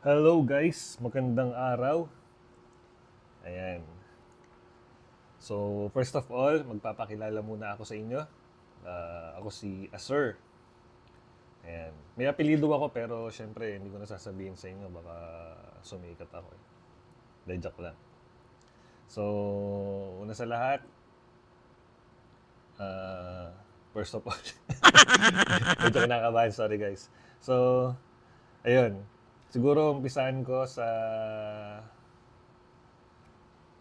Hello guys, magandang araw. Ayan. So, first of all, magpapakilala muna ako sa inyo. Ako si Asir. Ayan. May apelido ako pero syempre hindi ko nasasabihin sa inyo. Baka sumikat ako eh. Dahil joke lang. So, una sa lahat, uh, first of all, medyo kinakabahan, sorry guys. So, ayun. Siguro umpisahan ko sa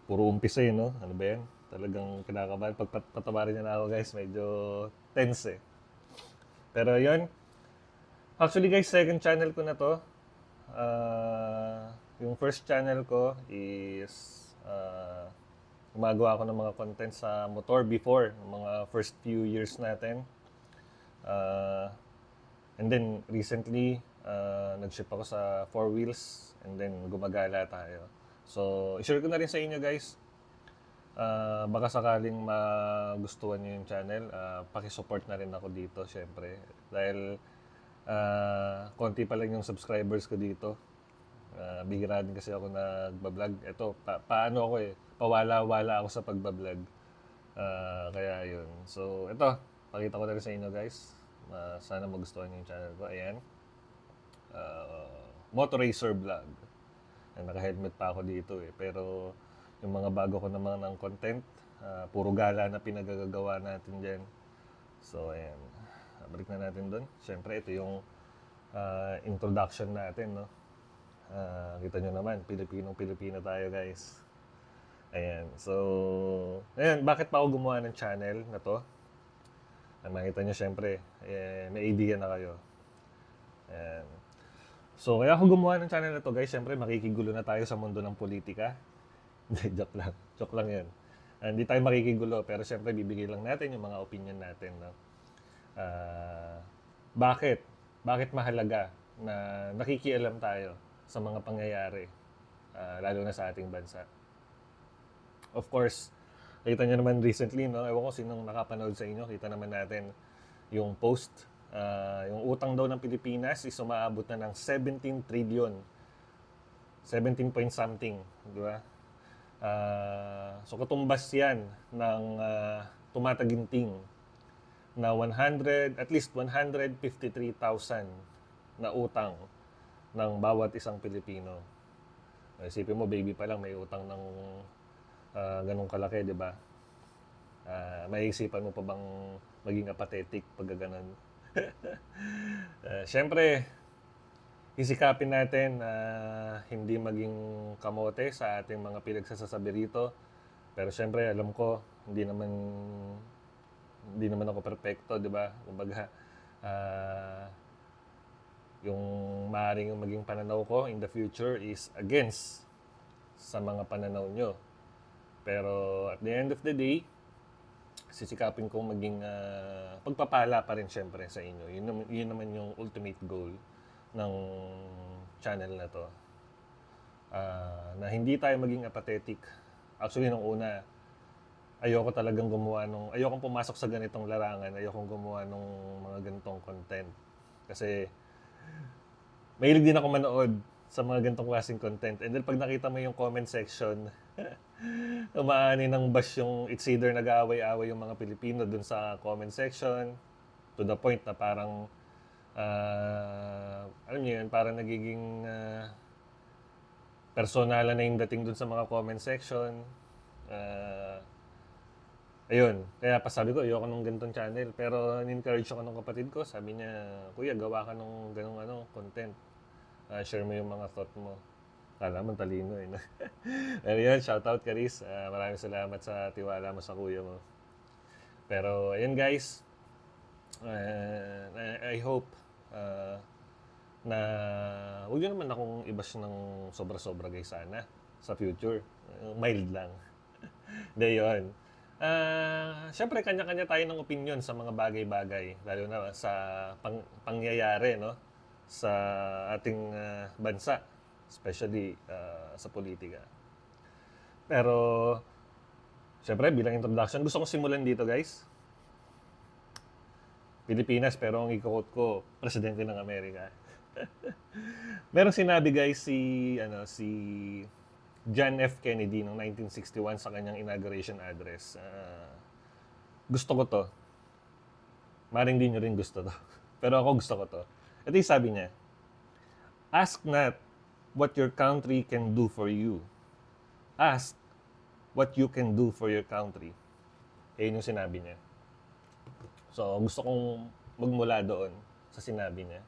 puro umpisa yun, no? Ano ba yan? Talagang kinakabahan. Patawarin niyo na ako, guys. Medyo tense, eh. Pero yun. Actually, guys, second channel ko na to. Yung first channel ko is gumagawa ako ng mga content sa motor before, mga first few years natin. And then, recently, nag-ship ako sa 4 wheels and then gumagala tayo. So, i-share ko na rin sa inyo guys. Baka sakaling magustuhan nyo yung channel, pakisupport na rin ako dito syempre. Dahil konti pa lang yung subscribers ko dito. Bihira din kasi ako nagbablog. Ito, paano ako eh, pawala-wala ako sa pagbablog. Kaya yun. So, ito, pakita ko na rin sa inyo guys. Sana magustuhan nyo yung channel ko. Ayan. Motor Racer Vlog. Naka-helmet pa ako dito eh. Pero yung mga bago ko naman ng content, puro gala na pinagagawa natin dyan. So, ayan. Balik na natin doon. Siyempre, ito yung introduction natin, no? Kita nyo naman, Pilipinong-Pilipino tayo, guys. Ayan. So, ayan. Bakit pa ako gumawa ng channel na to? Makita nyo, siyempre, may idea na kayo. Ayan. So, kaya ako gumawa ng channel na to, guys. Siyempre, makikigulo na tayo sa mundo ng politika. Hindi, joke lang. Joke lang yun. Hindi tayo makikigulo, pero siyempre, bibigay lang natin yung mga opinion natin. No? Bakit? Bakit mahalaga na nakikialam tayo sa mga pangyayari, lalo na sa ating bansa? Of course, nakita nyo naman recently, no? Ewan ko sinong nakapanood sa inyo, kita naman natin yung post. Yung utang daw ng Pilipinas is umaabot na ng 17 trillion. 17 point something, di ba? So katumbas yan ng tumataginting na at least 153,000 na utang ng bawat isang Pilipino. Isipin mo, baby pa lang may utang ng ganong kalaki, di ba? Maiisipan mo pa bang maging apathetic pag ganon? Siyempre, isikapin natin na hindi maging kamote sa ating mga pinagsasabi rito. Pero siyempre, alam ko, hindi naman ako perfecto, di ba? Kumbaga, yung maaaring maging pananaw ko in the future is against sa mga pananaw nyo. Pero at the end of the day, sisikapin kong maging pagpapala pa rin syempre sa inyo. Yun naman yung ultimate goal ng channel na to. Na hindi tayo maging apathetic. Actually, nung una, ayokong pumasok sa ganitong larangan, ayokong gumawa ng mga ganitong content. Kasi, mahilig din ako manood sa mga ganitong klaseng content. And then, pag nakita mo yung comment section, umaani ng bash yung it's either nag-aaway-aaway yung mga Pilipino dun sa comment section to the point na parang alam niyo yun, parang nagiging personalan na yung dating dun sa mga comment section. Ayun, kaya pasabi ko, ayoko nung ganitong channel. Pero in-encourage ako ng kapatid ko, sabi niya, kuya, gawa ka nung ganong content. Share mo yung mga thought mo. Kala mo talino eh. Pero yun, shoutout Karis. Maraming salamat sa tiwala mo sa kuya mo. Pero ayun guys, I hope na huwag nyo naman akong i-bash ng sobra-sobra guys sana sa future. Mild lang. Hindi yun. Siyempre, kanya-kanya tayo ng opinion sa mga bagay-bagay. Lalo na sa pangyayari no? Sa ating bansa. Especially sa politika. Pero, syempre, bilang introduction, gusto kong simulan dito, guys. Pilipinas, pero ang i-quote ko, Presidente ng Amerika. Merong sinabi guys si John F. Kennedy noong 1961 sa kanyang inauguration address. Gusto ko to. Maring di nyo rin gusto to. Pero ako gusto ko to. Ito yung sabi niya, ask not what your country can do for you. Ask what you can do for your country. Yung sinabi niya. So, gusto kong magmula doon sa sinabi niya.